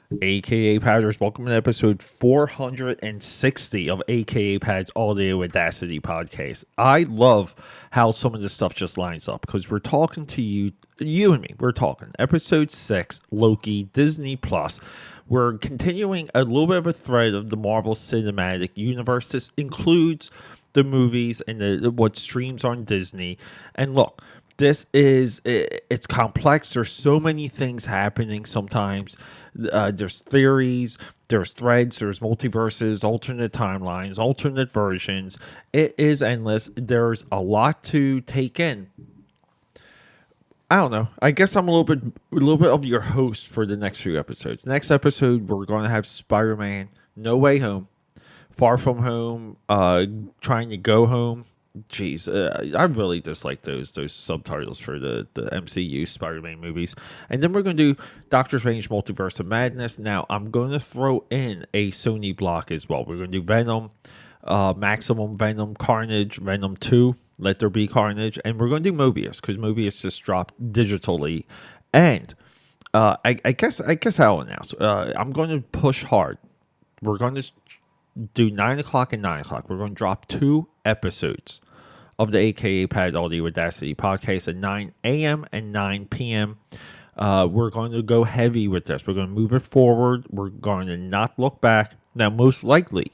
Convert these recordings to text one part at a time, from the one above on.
AKA Padders, welcome to episode 460 of AKA Pad's Audio Audacity podcast. I love how some of this stuff just lines up because we're talking to you and me. We're talking episode 6, Loki, Disney Plus. We're continuing a little bit of a thread of the Marvel Cinematic Universe. This includes the movies and what streams on Disney. And look, it's complex. There's so many things happening sometimes. There's theories, there's threads, there's multiverses, alternate timelines, alternate versions. It is endless. There's a lot to take in. I don't know. I guess I'm a little bit of your host for the next few episodes. Next episode, we're going to have Spider-Man No Way Home, Far From Home, Trying to Go Home. Jeez, I really dislike those subtitles for the MCU Spider-Man movies. And then we're going to do Doctor Strange Multiverse of Madness. Now, I'm going to throw in a Sony block as well. We're going to do Venom, Maximum Venom, Carnage, Venom 2, Let There Be Carnage. And we're going to do Mobius because Mobius just dropped digitally. And I guess I'll announce. I'm going to push hard. We're going to do 9 o'clock and 9 o'clock. We're going to drop 2 episodes of the AKA Pad Audio Audacity podcast at 9 a.m. and 9 p.m. We're going to go heavy with this. We're going to move it forward. We're going to not look back. Now, most likely,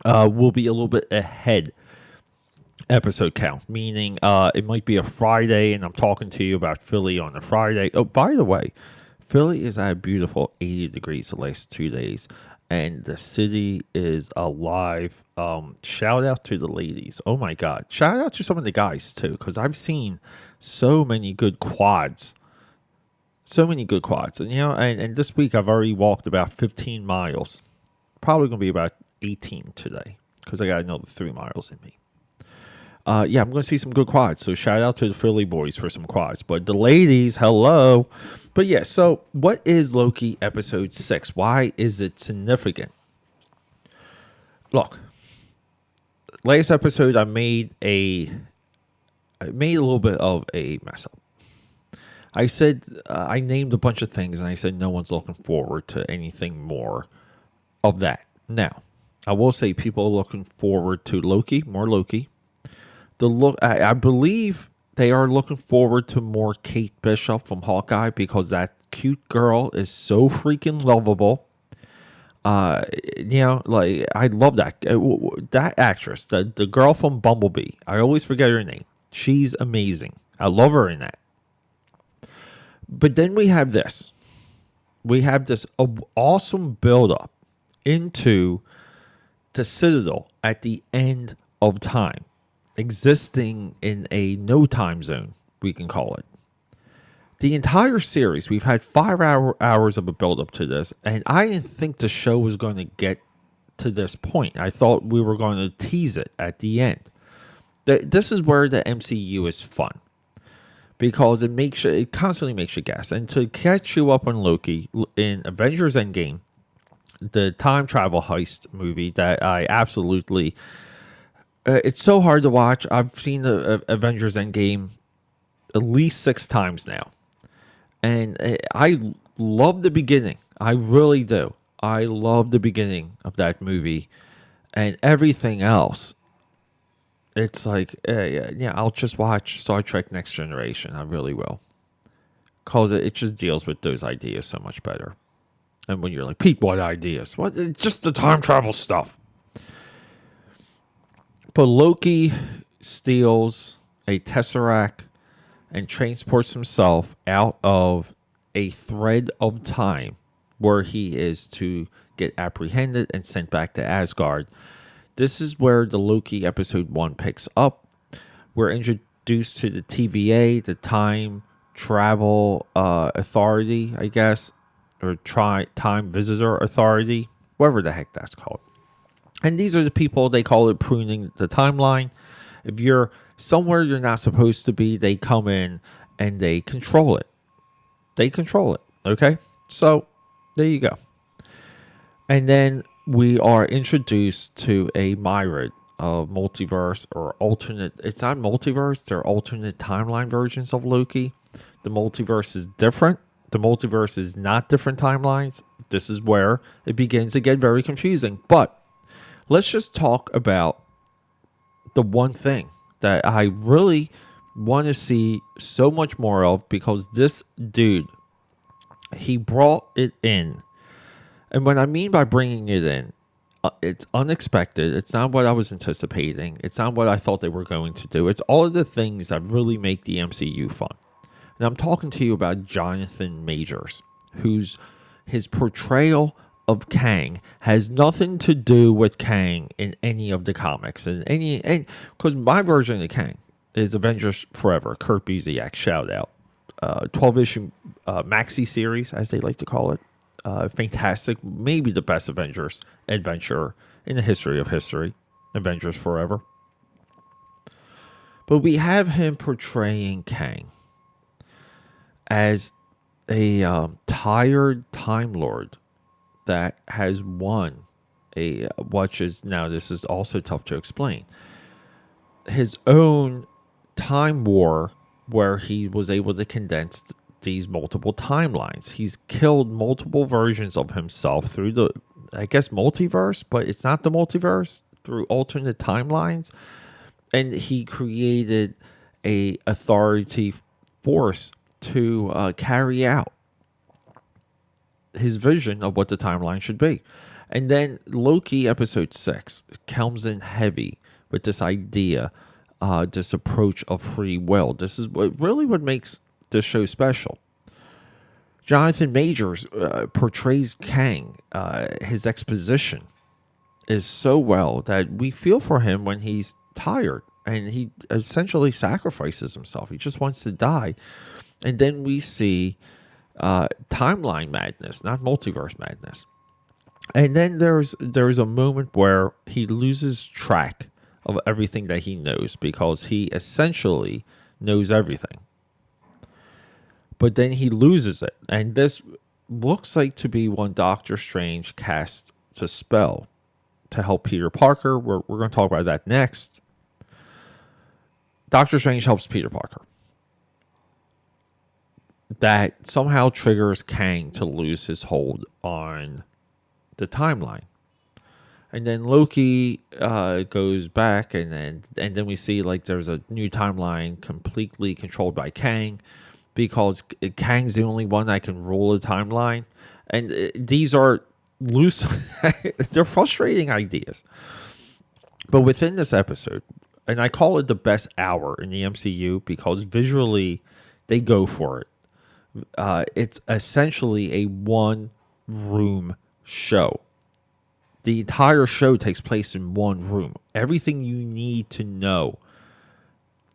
we'll be a little bit ahead episode count, meaning it might be a Friday, and I'm talking to you about Philly on a Friday. Oh, by the way, Philly is at a beautiful 80 degrees the last 2 days. And the city is alive. Shout out to the ladies. Oh my God. Shout out to some of the guys too, because I've seen so many good quads. And and this week I've already walked about 15 miles. Probably gonna be about 18 today, because I got another 3 miles in me. I'm going to see some good quads. So shout out to the Philly boys for some quads. But the ladies, hello. But yeah, so what is Loki episode 6? Why is it significant? Look, last episode I made a little bit of a mess up. I said I named a bunch of things and I said no one's looking forward to anything more of that. Now, I will say people are looking forward to more Loki. I believe they are looking forward to more Kate Bishop from Hawkeye because that cute girl is so freaking lovable. I love that actress, the girl from Bumblebee. I always forget her name. She's amazing. I love her in that. But then we have this. We have this awesome build-up into the Citadel at the end of time, existing in a no time zone, we can call it. The entire series, we've had 5 hours of a build up to this, and I didn't think the show was going to get to this point. I thought we were going to tease it at the end. This is where the MCU is fun, because it constantly makes you guess. And to catch you up on Loki, in Avengers Endgame, the time travel heist movie that I absolutely... it's so hard to watch. I've seen the Avengers Endgame at least 6 times now. And I love the beginning. I really do. I love the beginning of that movie. And everything else, it's like, I'll just watch Star Trek Next Generation. I really will. Because it just deals with those ideas so much better. And when you're like, Pete, what ideas? What? It's just the time travel stuff. But Loki steals a Tesseract and transports himself out of a thread of time where he is to get apprehended and sent back to Asgard. This is where the Loki episode 1 picks up. We're introduced to the TVA, the Time Travel Authority, I guess, or Time Visitor Authority, whatever the heck that's called. And these are the people, they call it pruning the timeline. If you're somewhere you're not supposed to be, they come in and they control it. Okay? So, there you go. And then we are introduced to a myriad of multiverse or alternate... It's not multiverse, they're alternate timeline versions of Loki. The multiverse is different. The multiverse is not different timelines, This is where it begins to get very confusing. But let's just talk about the one thing that I really want to see so much more of, because this dude, he brought it in. And what I mean by bringing it in, it's unexpected. It's not what I was anticipating. It's not what I thought they were going to do. It's all of the things that really make the MCU fun. And I'm talking to you about Jonathan Majors, his portrayal of Kang has nothing to do with Kang in any of the comics. And because my version of Kang is Avengers Forever, Kurt Busiek, shout out. 12-issue maxi series, as they like to call it. Fantastic, maybe the best Avengers adventure in the history of history, Avengers Forever. But we have him portraying Kang as a tired Time Lord that has won this is also tough to explain, his own time war, where he was able to condense these multiple timelines. He's killed multiple versions of himself through the, I guess, multiverse, but it's not the multiverse, through alternate timelines. And he created a authority force to carry out his vision of what the timeline should be. And then Loki episode 6 comes in heavy with this idea, this approach of free will. This is what makes this show special. Jonathan Majors portrays Kang. His exposition is so well that we feel for him when he's tired and he essentially sacrifices himself. He just wants to die. And then we see timeline madness, not multiverse madness. And then there's a moment where he loses track of everything that he knows, because he essentially knows everything. But then he loses it. And this looks like to be when Doctor Strange casts a spell to help Peter Parker. We're going to talk about that next. Doctor Strange helps Peter Parker. That somehow triggers Kang to lose his hold on the timeline. And then Loki goes back, and then we see like there's a new timeline completely controlled by Kang, because Kang's the only one that can rule a timeline. And these are loose, they're frustrating ideas. But within this episode, and I call it the best hour in the MCU because visually they go for it. It's essentially a one-room show. The entire show takes place in one room. Everything you need to know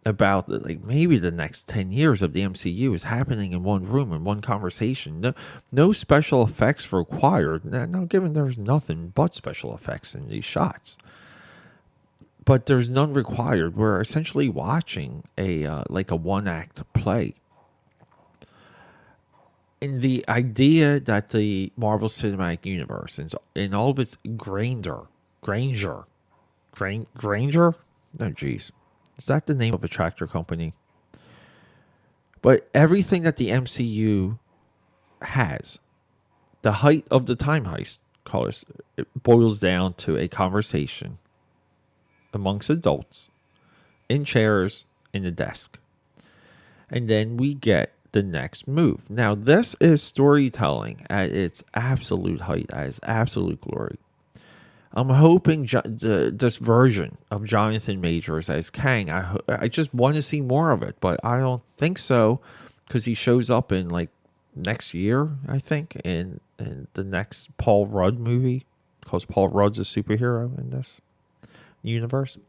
about maybe the next 10 years of the MCU is happening in one room, in one conversation. No special effects required. Now, given there's nothing but special effects in these shots. But there's none required. We're essentially watching a one-act play. And the idea that the Marvel Cinematic Universe, in all of its Granger? No, geez. Is that the name of a tractor company? But everything that the MCU has, the height of the time heist, it boils down to a conversation amongst adults in chairs in a desk. And then we get the next move. Now, this is storytelling at its absolute height, at its absolute glory. I'm hoping this version of Jonathan Majors as Kang, I just want to see more of it, but I don't think so, because he shows up in next year, I think, in the next Paul Rudd movie, because Paul Rudd's a superhero in this universe.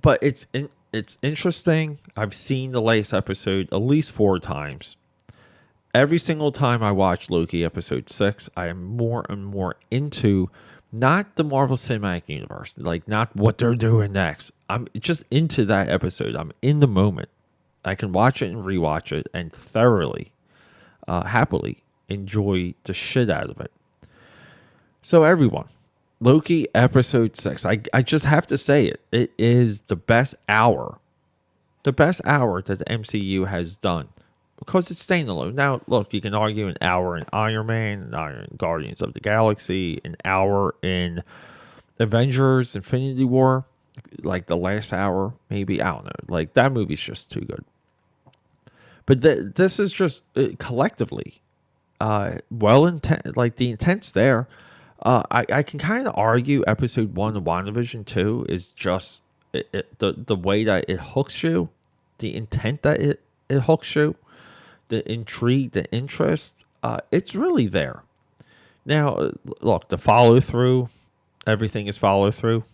But it's interesting. I've seen the latest episode at least 4 times. Every single time I watch Loki episode 6, I am more and more into not the Marvel Cinematic Universe, not what they're doing next. I'm just into that episode. I'm in the moment. I can watch it and rewatch it and thoroughly, happily enjoy the shit out of it. So everyone, Loki episode 6. I just have to say it. It is the best hour. The best hour that the MCU has done because it's standalone. Now, look, you can argue an hour in Iron Man, an hour in Guardians of the Galaxy, an hour in Avengers Infinity War, like the last hour, maybe. I don't know. Like, that movie's just too good. But this is just collectively well intent. Like, the intent's there. I can kind of argue episode 1 of WandaVision 2 is just the way that it hooks you, the intent that it hooks you, the intrigue, the interest. It's really there. Now, look, the follow through, everything is follow through.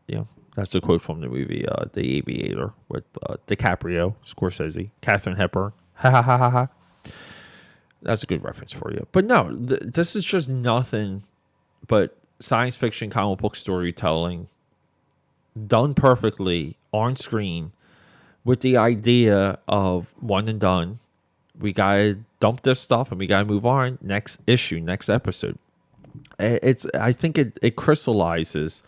Yeah, that's a quote from the movie The Aviator with DiCaprio, Scorsese, Katharine Hepburn. Ha ha ha ha ha. That's a good reference for you. But no, this is just nothing but science fiction comic book storytelling done perfectly on screen with the idea of one and done. We got to dump this stuff and we got to move on. Next issue, next episode. I think it crystallizes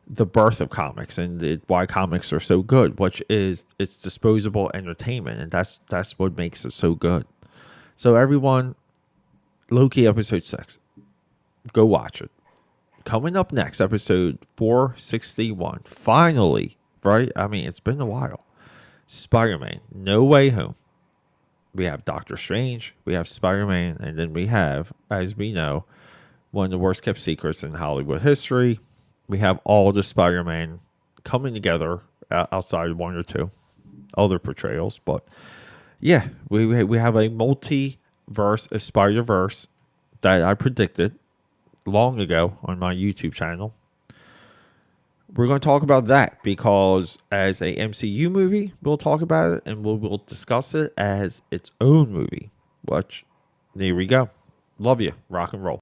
the birth of comics and why comics are so good, which is it's disposable entertainment. And that's what makes it so good. So everyone, Loki episode 6, go watch it. Coming up next, episode 461. Finally, right? I mean, it's been a while. Spider-Man, No Way Home. We have Doctor Strange, we have Spider-Man, and then we have, as we know, one of the worst kept secrets in Hollywood history. We have all the Spider-Man coming together outside of 1 or 2 other portrayals, but yeah, we have a multiverse, a Spider-Verse that I predicted long ago on my YouTube channel. We're going to talk about that because as a MCU movie, we'll talk about it and we'll discuss it as its own movie. Which, there we go. Love you. Rock and roll.